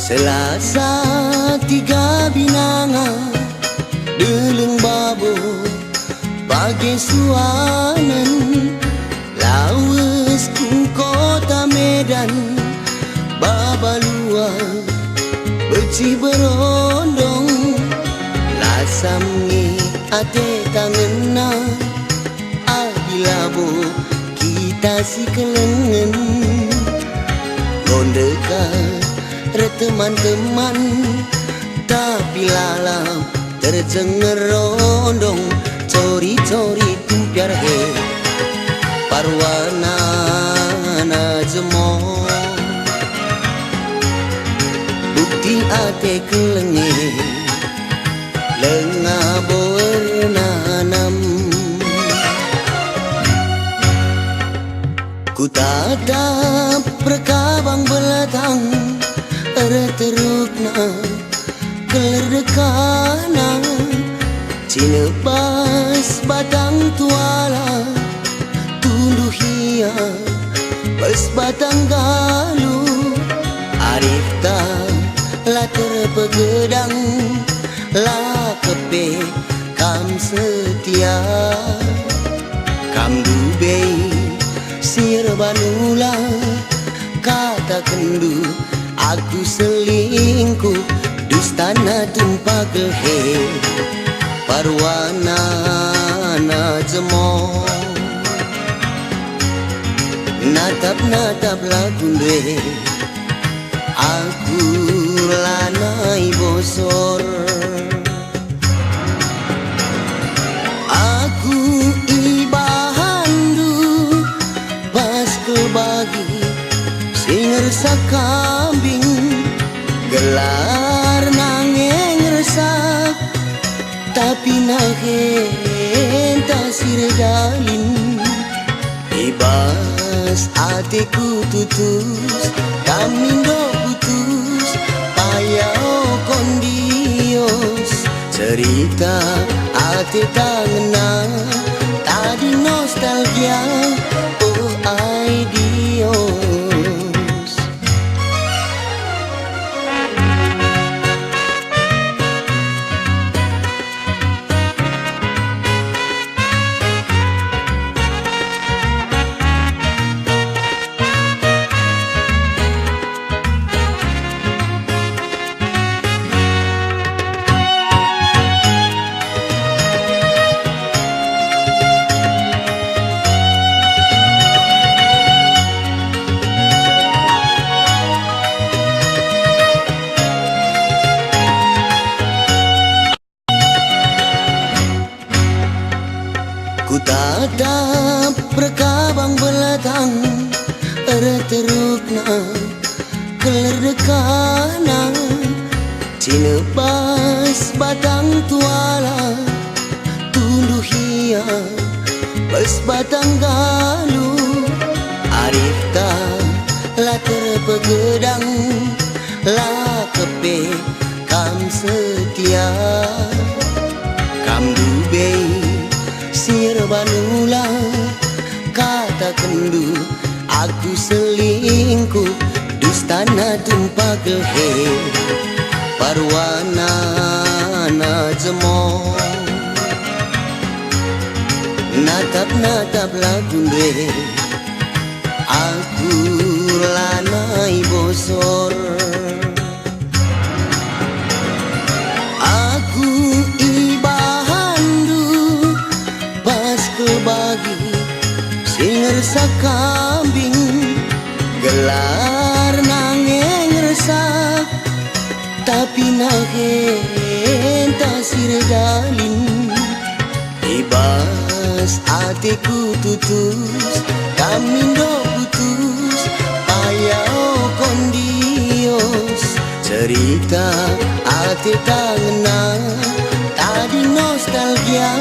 Selasa tiga binanga deleng babo bagai suanan lawas ku kota Medan babalua beci berondong lasamngi ate tangena adilabo kita si kelengen gondeka teman-teman tapi lalam tercengar rondong cori-cori tumpiar he parwana na jemo bukti ate kelenge lenga bernanam ku tatap perkabang belatang terukna keledekana cinebas batang tuala tunduh hia bas batang galu arifta la terpegedang la kepe kam setia kam dubei sir banula kata kendu aku selingkuh dustana tumpah gelhe parwana na jemo natap lagunde aku lanai bosor aku ibahandu pas kebagi singer sakambing gelar nangeng resak tapi nahen tak siredalin ibas hatiku tutus kamindo putus payau kondios cerita hati tangena tadi nostalgia oh ideos. Ku tatap perkabang belatang terukna keledekana cinebas batang tuala tunduh hia bas batang galu arifta la terpegedang la kepe kam setia kam dubei sir banula kata kendu aku selingkuh dustana tumpah gelhe parwana na jemo natap lagunde aku lanai bosor aku bagi singer sakambing gelar nangeng resak tapi nahen tak siredalin ibas hatiku tutus kamindo putus payau kondios cerita hati tangena tadi nostalgia